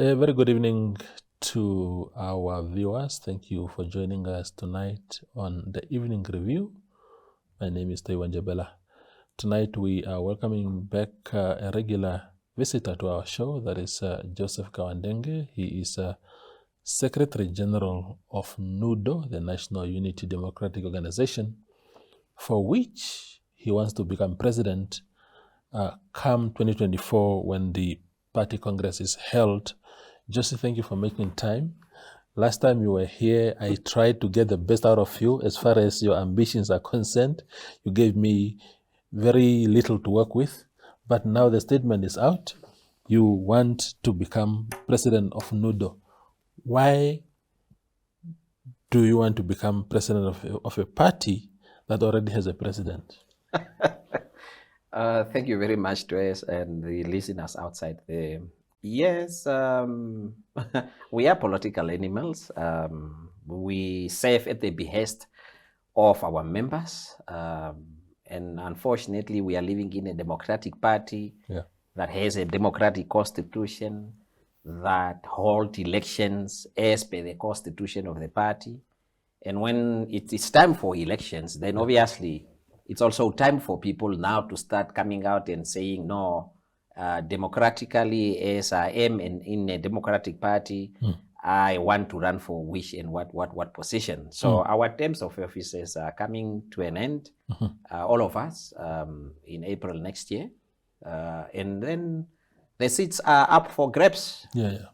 A very good evening to our viewers. Thank you for joining us tonight on the Evening Review. My name is Taiwan. Tonight we are welcoming back a regular visitor to our show, that is Josef Kauandenge. He is Secretary General of Nudo, the National Unity Democratic Organization, for which he wants to become president come 2024 when the party congress is held. Joseph, thank you for making time. Last time you were here, I tried to get the best out of you as far as your ambitions are concerned. You gave me very little to work with, but now the statement is out. You want to become president of Nudo. Why do you want to become president of a party that already has a president? Thank you very much, Dwes, and the listeners outside there. Yes, we are political animals. We serve at the behest of our members. And unfortunately, we are living in a democratic party that has a democratic constitution that holds elections as per the constitution of the party. And when it is time for elections, then obviously it's also time for people now to start coming out and saying, no, democratically, as I am in a democratic party, I want to run for which and what position. So our terms of offices are coming to an end, all of us, in April next year. And then the seats are up for grabs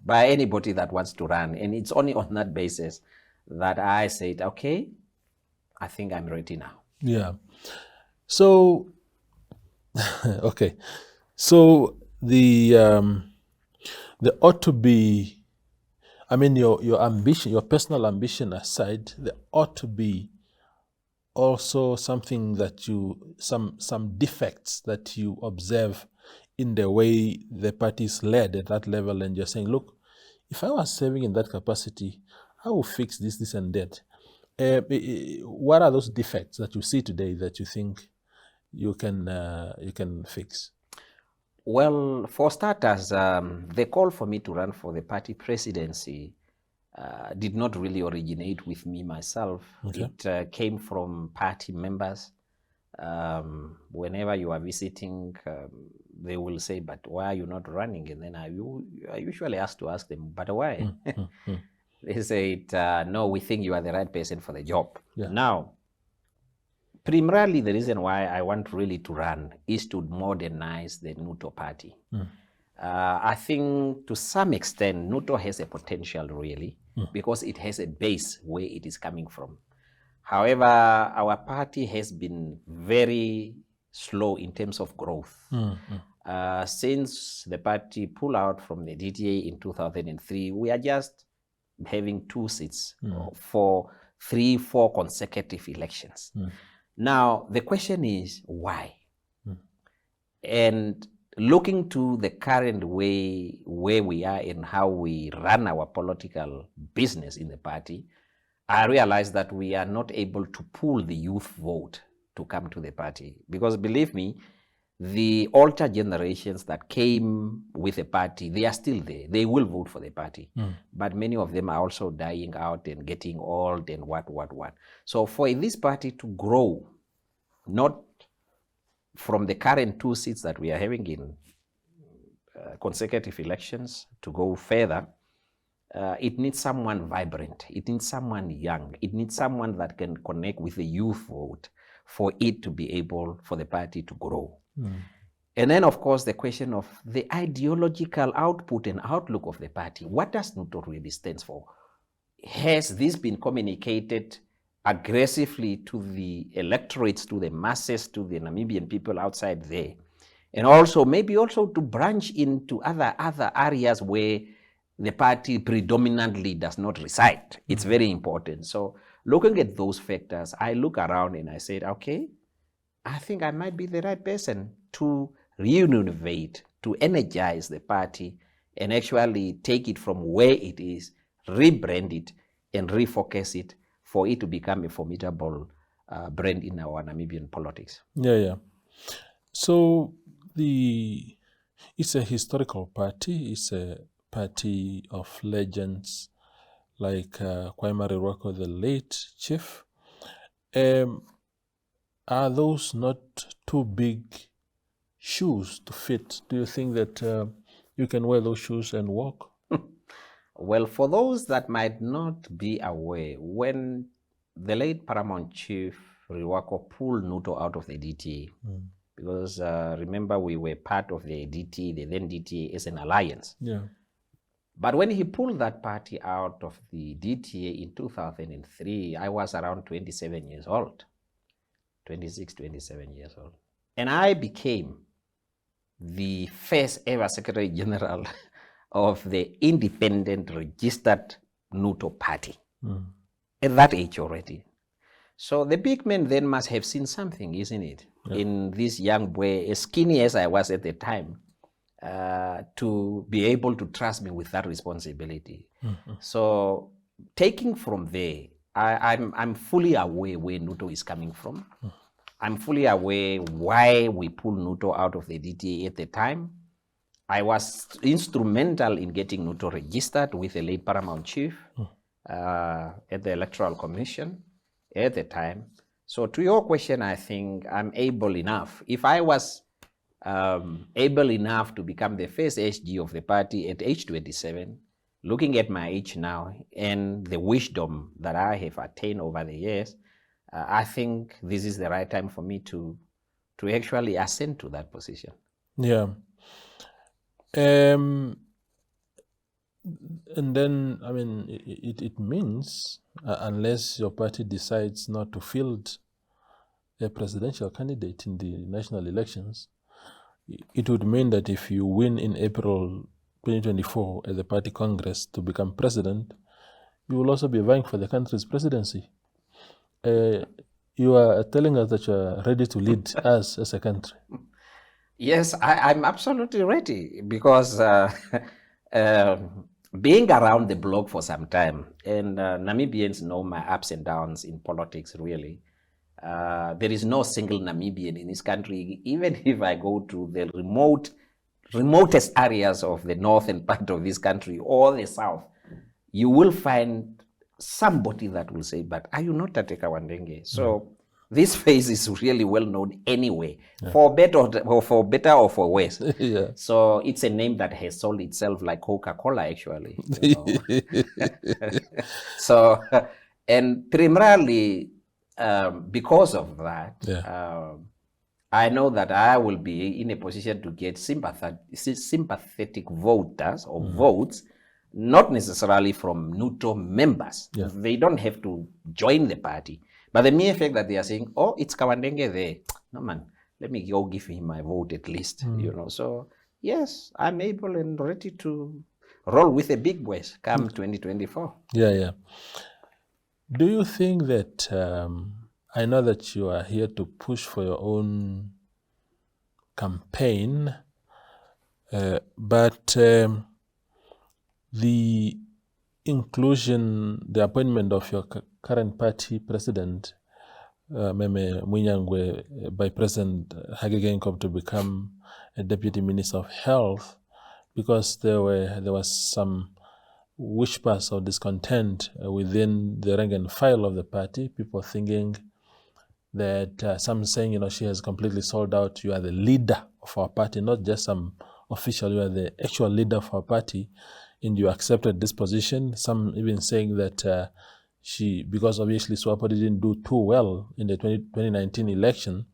by anybody that wants to run. And it's only on that basis that I said, okay, I think I'm ready now. Yeah. So, okay. So there ought to be, I mean, your ambition, your personal ambition aside, there ought to be also something that some defects that you observe in the way the party is led at that level, and you're saying, look, if I was serving in that capacity, I will fix this, and that. What are those defects that you see today that you think you can fix? Well, for starters, the call for me to run for the party presidency did not really originate with me myself. Okay. It came from party members. Whenever you are visiting, they will say, but why are you not running? And then I usually ask them, but why? They say, no, we think you are the right person for the job. Yeah. Now, primarily, the reason why I want really to run is to modernize the Nudo party. I think to some extent, Nudo has a potential really, because it has a base where it is coming from. However, our party has been very slow in terms of growth. Since the party pulled out from the DTA in 2003, we are just having 2 seats for 3-4 consecutive elections. Now, the question is why? And looking to the current way where we are and how we run our political business in the party, I realized that we are not able to pull the youth vote to come to the party. Because believe me, the older generations that came with the party, they are still there. They will vote for the party. But many of them are also dying out and getting old and what. So for this party to grow, not from the current 2 seats that we are having in consecutive elections, to go further, it needs someone vibrant. It needs someone young. It needs someone that can connect with the youth vote for it to be able for the party to grow. And then, of course, the question of the ideological output and outlook of the party. What does Nudo really stand for? Has this been communicated aggressively to the electorates, to the masses, to the Namibian people outside there? And also, maybe also to branch into other areas where the party predominantly does not reside. It's very important. So looking at those factors, I look around and I said, okay, I think I might be the right person to renovate, to energize the party and actually take it from where it is, rebrand it and refocus it for it to become a formidable brand in our Namibian politics. Yeah. So it's a historical party. It's a party of legends like Kwaima Rwako, the late chief. Are those not too big shoes to fit? Do you think that you can wear those shoes and walk? Well, for those that might not be aware, when the late Paramount Chief Rwako pulled Nudo out of the DTA, because remember we were part of the DTA, the then DTA as an alliance. Yeah. But when he pulled that party out of the DTA in 2003, I was around 27 years old, 26, 27 years old. And I became the first ever Secretary General of the independent registered Nudo party at that age already. So the big men then must have seen something, isn't it? Yeah. In this young boy, as skinny as I was at the time, to be able to trust me with that responsibility. So taking from there, I'm fully aware where Nudo is coming from. I'm fully aware why we pulled Nudo out of the DTA at the time. I was instrumental in getting Nudo registered with the late Paramount Chief at the Electoral Commission at the time. So to your question, I think I'm able enough. If I was able enough to become the first SG of the party at age 27, looking at my age now and the wisdom that I have attained over the years, I think this is the right time for me to actually ascend to that position. Yeah. And then, I mean, it means, unless your party decides not to field a presidential candidate in the national elections, it would mean that if you win in April 2024 at the party congress to become president, you will also be vying for the country's presidency. You are telling us that you are ready to lead us as a country. Yes, I'm absolutely ready, because being around the block for some time, and Namibians know my ups and downs in politics, really. There is no single Namibian in this country, even if I go to the remotest areas of the northern part of this country or the south, you will find somebody that will say, but are you not Esther Kauandenge? So this face is really well known anyway, for better or for worse. Yeah. So it's a name that has sold itself like Coca-Cola, actually. You know? So, and primarily because of that, I know that I will be in a position to get sympathetic voters or votes, not necessarily from Nudo members. Yeah. They don't have to join the party. But the mere fact that they are saying, oh, it's Kauandenge there. No, man, let me go give him my vote at least, you know. So, yes, I'm able and ready to roll with the big boys come 2024. Yeah, yeah. Do you think that, I know that you are here to push for your own campaign, but the inclusion, the appointment of your current party president, Esther Muinjangue, by President Hage Geingob to become a deputy minister of health, because there was some whispers of discontent within the rank and file of the party, people thinking that some saying, you know, she has completely sold out. You are the leader of our party, not just some official, you are the actual leader of our party, and you accepted this position. Some even saying that because obviously SWAPO didn't do too well in the 2019 election,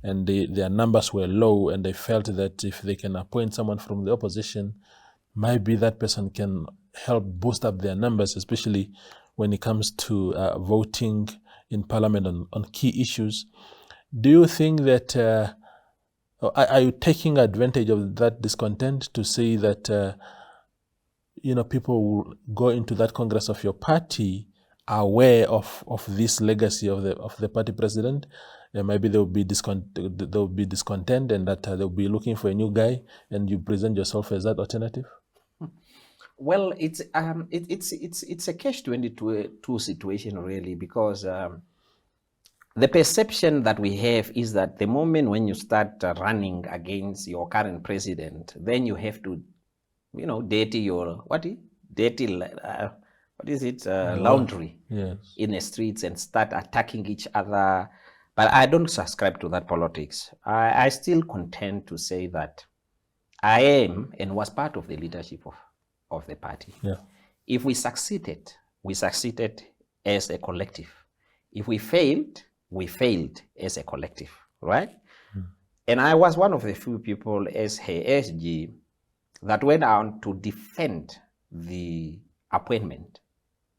and their numbers were low, and they felt that if they can appoint someone from the opposition, maybe that person can help boost up their numbers, especially when it comes to voting in parliament on key issues. Do you think that, are you taking advantage of that discontent to say that, you know, people will go into that congress of your party aware of this legacy of the party president? Maybe there will be discontent, and that they'll be looking for a new guy, and you present yourself as that alternative? Well, it's a catch-22 situation, really, because the perception that we have is that the moment when you start running against your current president, then you have to dirty your laundry Yes. in the streets and start attacking each other. But I don't subscribe to that politics. I still contend to say that I am and was part of the leadership of the party. Yeah. If we succeeded as a collective. If we failed as a collective, right? And I was one of the few people as HSG that went on to defend the appointment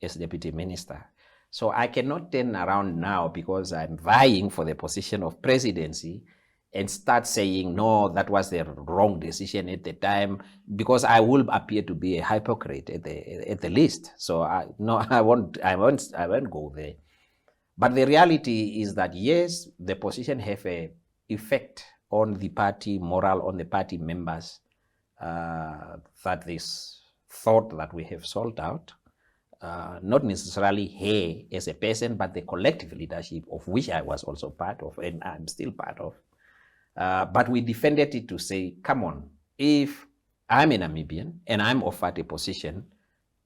as deputy minister. So I cannot turn around now because I'm vying for the position of presidency and start saying, no, that was the wrong decision at the time, because I will appear to be a hypocrite at the least. So I won't go there. But the reality is that, yes, the position have an effect on the party morale, on the party members, that this thought that we have sold out, not necessarily her as a person, but the collective leadership of which I was also part of, and I'm still part of. But we defended it to say, come on, if I'm a Namibian and I'm offered a position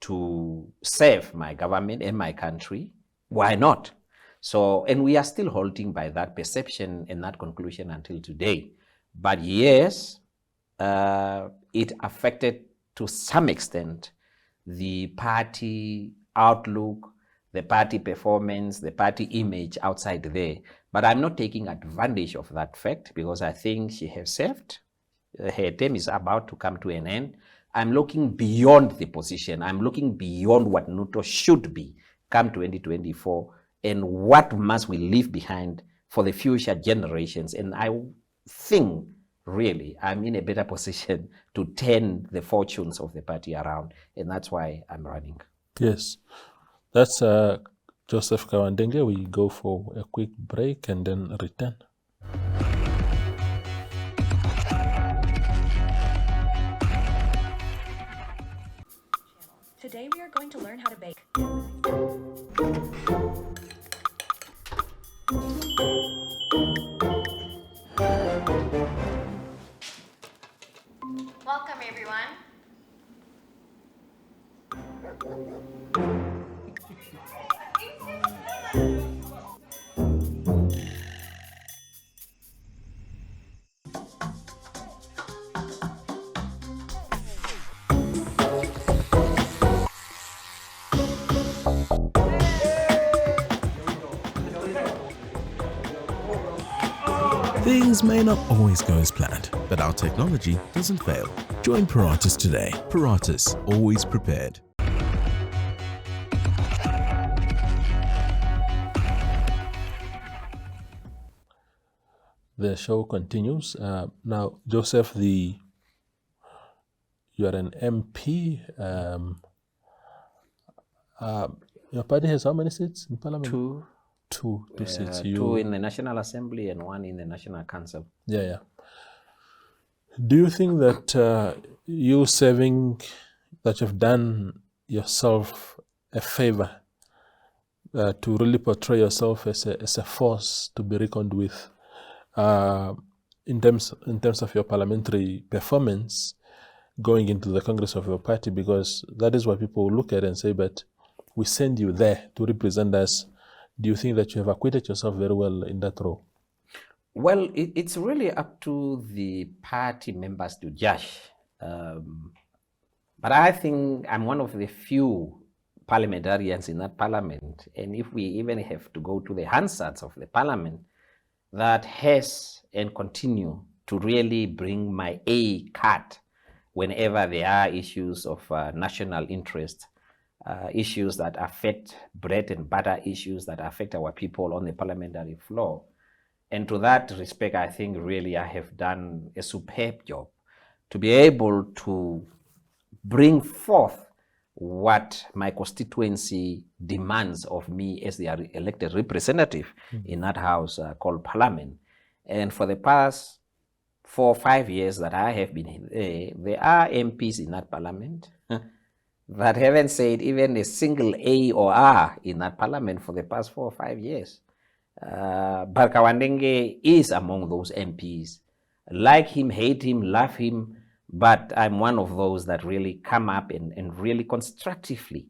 to serve my government and my country, why not? So, and we are still holding by that perception and that conclusion until today. But yes, it affected to some extent the party outlook, the party performance, the party image outside there. But I'm not taking advantage of that fact because I think she has served. Her term is about to come to an end. I'm looking beyond the position. I'm looking beyond what Nudo should be come 2024 and what must we leave behind for the future generations. And I think really I'm in a better position to turn the fortunes of the party around. And that's why I'm running. Yes. That's Josef Kauandenge. We go for a quick break and then return. Today we are going to learn how to bake. Welcome, everyone. Things may not always go as planned, but our technology doesn't fail. Join Paratus today. Paratus, always prepared. The show continues. Now, Joseph, you are an MP. Your party has how many seats in Parliament? Two seats. Two in the National Assembly and one in the National Council. Yeah. Do you think that you serving, that you've done yourself a favor to really portray yourself as a force to be reckoned with in terms of your parliamentary performance going into the Congress of your party? Because that is what people look at and say, but we send you there to represent us. Do you think that you have acquitted yourself very well in that role? Well, it's really up to the party members to judge. But I think I'm one of the few parliamentarians in that parliament, and if we even have to go to the Hansards of the parliament, that has and continue to really bring my A card whenever there are issues of national interest, issues that affect bread and butter, issues that affect our people on the parliamentary floor. And to that respect, I think really I have done a superb job to be able to bring forth what my constituency demands of me as the elected representative in that house called Parliament. And for the past 4 or 5 years that I have been there, there are MPs in that Parliament that haven't said even a single A or R in that Parliament for the past 4 or 5 years. But Kauandenge is among those MPs. Like him, hate him, love him, But I'm one of those that really come up and really constructively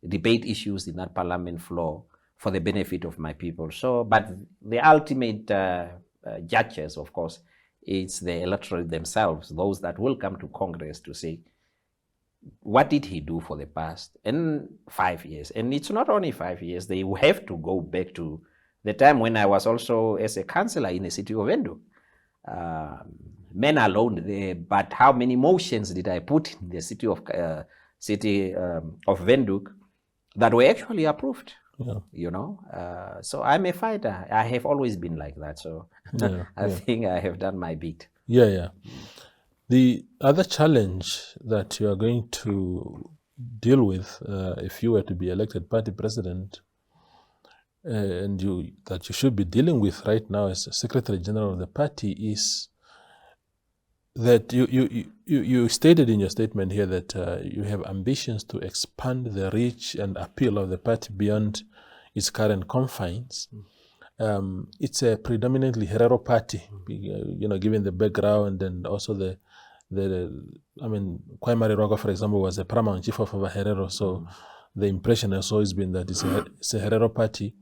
debate issues in that parliament floor for the benefit of my people. So, but the ultimate judges, of course, it's the electorate themselves, those that will come to Congress to say, what did he do for the past 5 years? And it's not only 5 years, they have to go back to the time when I was also as a councillor in the city of Endo. Men alone there, but how many motions did I put in the city of Windhoek that were actually approved? Yeah. You know, so I'm a fighter. I have always been like that. So I think I have done my bit. Yeah. The other challenge that you are going to deal with if you were to be elected party president, and that you should be dealing with right now as Secretary General of the party, is that you stated in your statement here that you have ambitions to expand the reach and appeal of the party beyond its current confines. It's a predominantly Herero party, given the background and also Kwaimari Rogo, for example, was a paramount chief of a Herero, so the impression has always been that it's a Herero party.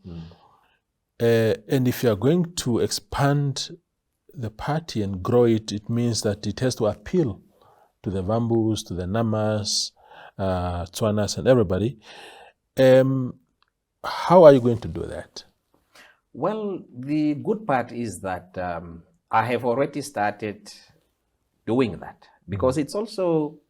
And if you are going to expand the party and grow it, it means that it has to appeal to the Vambus, to the Namas, Tswanas, and everybody. How are you going to do that? Well, the good part is that I have already started doing that, because it's also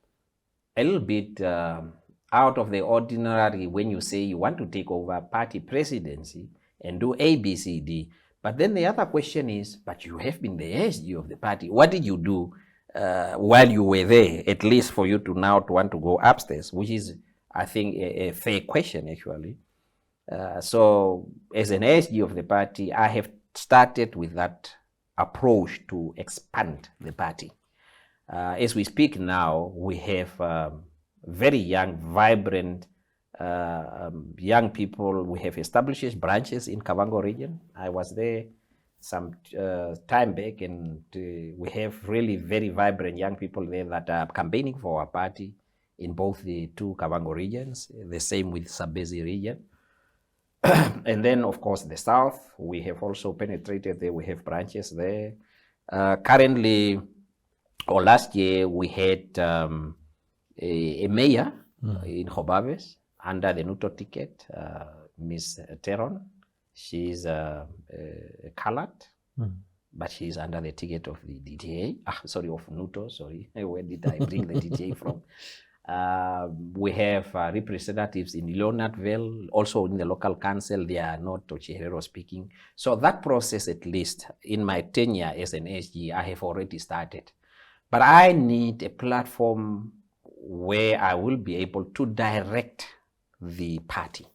a little bit out of the ordinary when you say you want to take over party presidency and do A, B, C, D. But then the other question is, but you have been the SG of the party. What did you do while you were there, at least for you to now to want to go upstairs, which is, I think, a fair question, actually. So as an SG of the party, I have started with that approach to expand the party. As we speak now, we have very young, vibrant young people. We have established branches in Kavango region. I was there some time back, and we have really very vibrant young people there that are campaigning for our party in both the two Kavango regions, the same with Sabezi region. And then, of course, the south, we have also penetrated there. We have branches there. Currently, or last year, we had a mayor in Hobabes under the Nudo ticket, Miss Teron. She's a colored, but she's under the ticket of the DTA. Of Nudo, sorry. Where did I bring the DTA from? We have representatives in Leonardville, also in the local council. They are not Tochiherero speaking. So that process, at least in my tenure as an SG, I have already started. But I need a platform where I will be able to direct the party,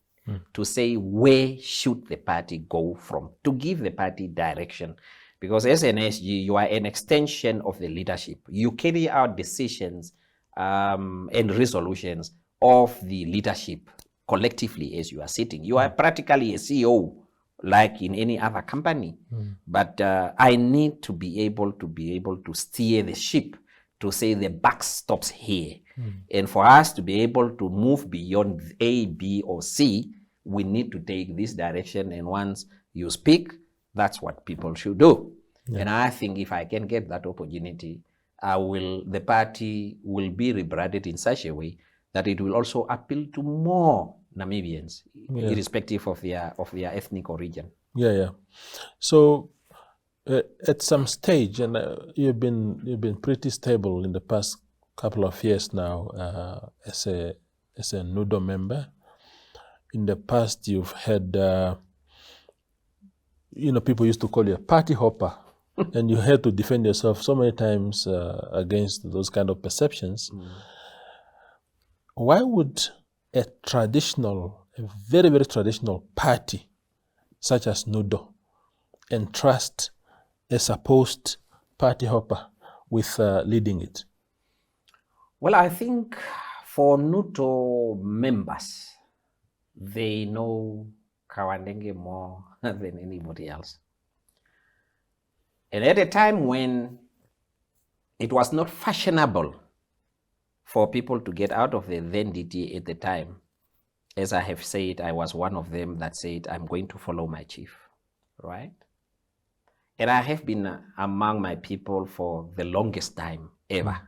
to say where should the party go from, to give the party direction. Because as an SG, you are an extension of the leadership. You carry out decisions and resolutions of the leadership collectively as you are sitting. You are practically a CEO, like in any other company. But I need to be able to steer the ship, to say the buck stops here. And for us to be able to move beyond A, B, or C, we need to take this direction. And once you speak, that's what people should do. And I think if I can get that opportunity, the party will be rebranded in such a way that it will also appeal to more Namibians, irrespective of their ethnic origin. So at some stage, and you've been pretty stable in the past couple of years now as a Nudo member. In the past, you've had people used to call you a party hopper. And you had to defend yourself so many times against those kind of perceptions. Why would a very, very traditional party such as Nudo entrust a supposed party hopper with leading it? Well, I think for Nudo members, they know Kauandenge more than anybody else. And at a time when it was not fashionable for people to get out of the then DTA at the time. As I have said, I was one of them that said, I'm going to follow my chief, right? And I have been among my people for the longest time ever.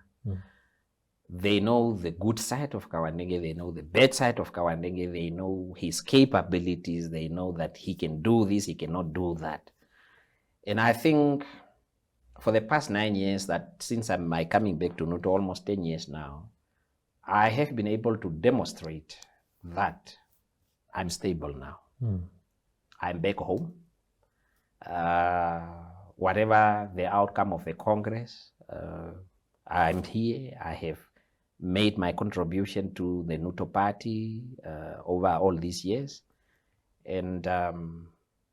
They know the good side of Kauandenge, they know the bad side of Kauandenge, they know his capabilities, they know that he can do this, he cannot do that. And I think for the past 9 years, that since my coming back to Nudo, almost 10 years now, I have been able to demonstrate that I'm stable now. I'm back home. Whatever the outcome of the Congress, I'm here. I have made my contribution to the Nudo party over all these years. And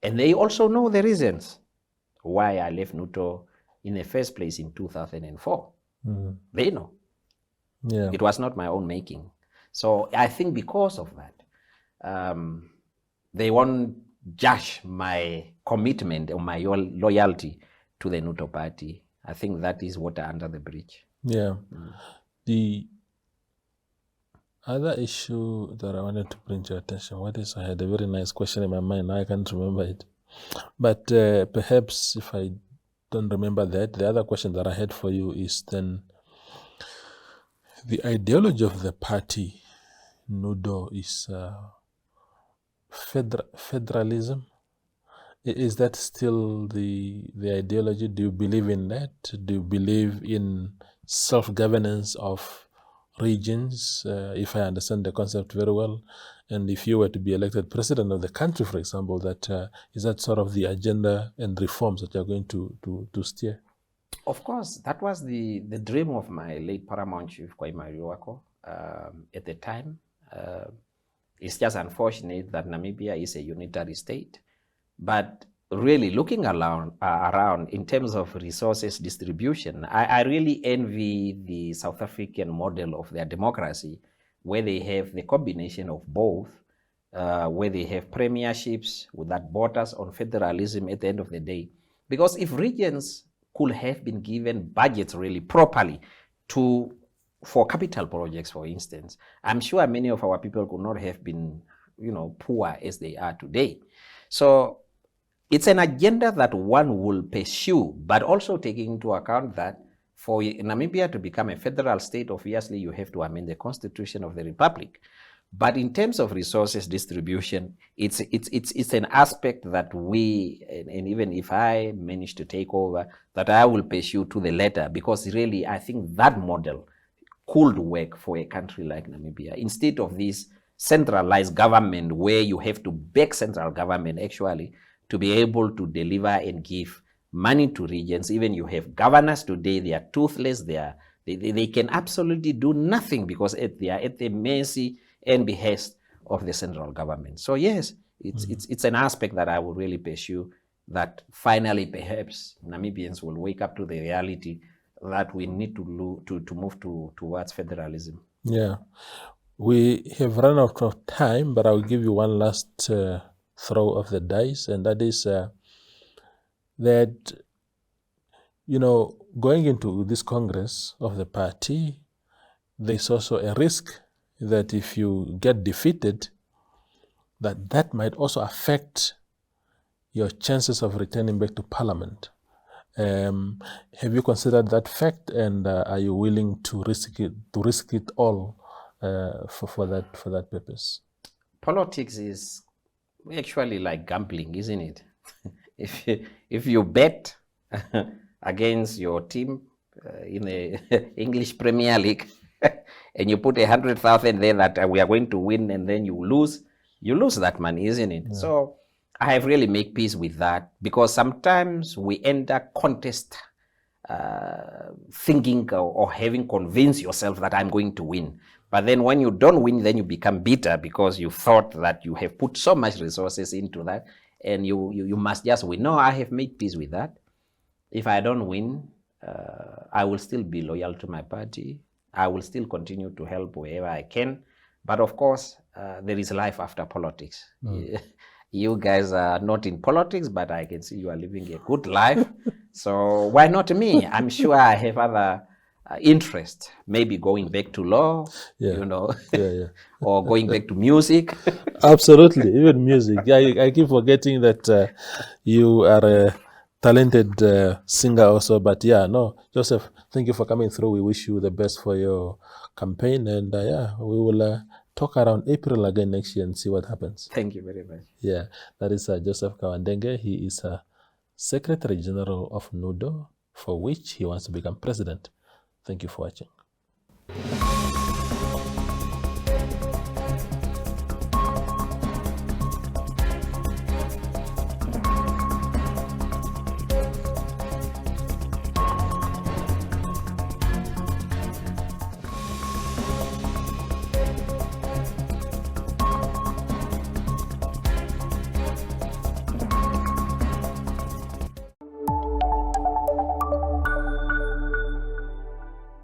they also know the reasons why I left Nudo in the first place in 2004. They know. Yeah. It was not my own making. So I think because of that, they won't judge my commitment or my loyalty to the Nudo party. I think that is water under the bridge. Yeah. The other issue that I wanted to bring to your attention, I had a very nice question in my mind. Now I can't remember it. But perhaps if I don't remember that, the other question that I had for you is then the ideology of the party, Nudo, is federalism. Is that still the ideology? Do you believe in that? Do you believe in self-governance of regions, if I understand the concept very well? And if you were to be elected president of the country, for example, is that sort of the agenda and reforms that you're going to steer? Of course, that was the dream of my late Paramount Chief, Koimariwako, at the time. It's just unfortunate that Namibia is a unitary state. But really looking around in terms of resources distribution, I really envy the South African model of their democracy, where they have the combination of both, where they have premierships with that borders on federalism at the end of the day. Because if regions could have been given budgets really properly for capital projects, for instance, I'm sure many of our people could not have been, poor as they are today. So it's an agenda that one will pursue, but also taking into account that for Namibia to become a federal state, obviously you have to amend the constitution of the republic. But in terms of resources distribution, it's an aspect that we, and even if I manage to take over, that I will pursue to the letter, because really I think that model could work for a country like Namibia. Instead of this centralized government where you have to beg central government actually to be able to deliver and give money to regions. Even you have governors today, they are toothless, they can absolutely do nothing because they are at the mercy and behest of the central government. So yes, it's an aspect that I will really pursue, that finally perhaps Namibians will wake up to the reality that we need to move towards federalism. Yeah. We have run out of time, but I'll give you one last throw of the dice, and that is that, going into this Congress of the party, there's also a risk that if you get defeated, that might also affect your chances of returning back to Parliament. Have you considered that fact, and are you willing to risk it all for that purpose? Politics is actually like gambling, isn't it? If you bet against your team in the English Premier League and you put 100,000 there that we are going to win, and then you lose that money, isn't it? Yeah. So I have really made peace with that, because sometimes we enter contest thinking or having convinced yourself that I'm going to win. But then when you don't win, then you become bitter because you thought that you have put so much resources into that and you must just win. No, I have made peace with that. If I don't win, I will still be loyal to my party. I will still continue to help wherever I can. But of course, there is life after politics. You guys are not in politics, but I can see you are living a good life. So why not me? I'm sure I have other interest, maybe going back to law, Yeah. Yeah. or going back to music. Absolutely, even music. Yeah, I keep forgetting that you are a talented singer also. But yeah, no, Joseph, thank you for coming through. We wish you the best for your campaign, and yeah, we will talk around April again next year and see what happens. Thank you very much. Yeah, that is Josef Kauandenge. He is Secretary General of Nudo, for which he wants to become president. Thank you for watching.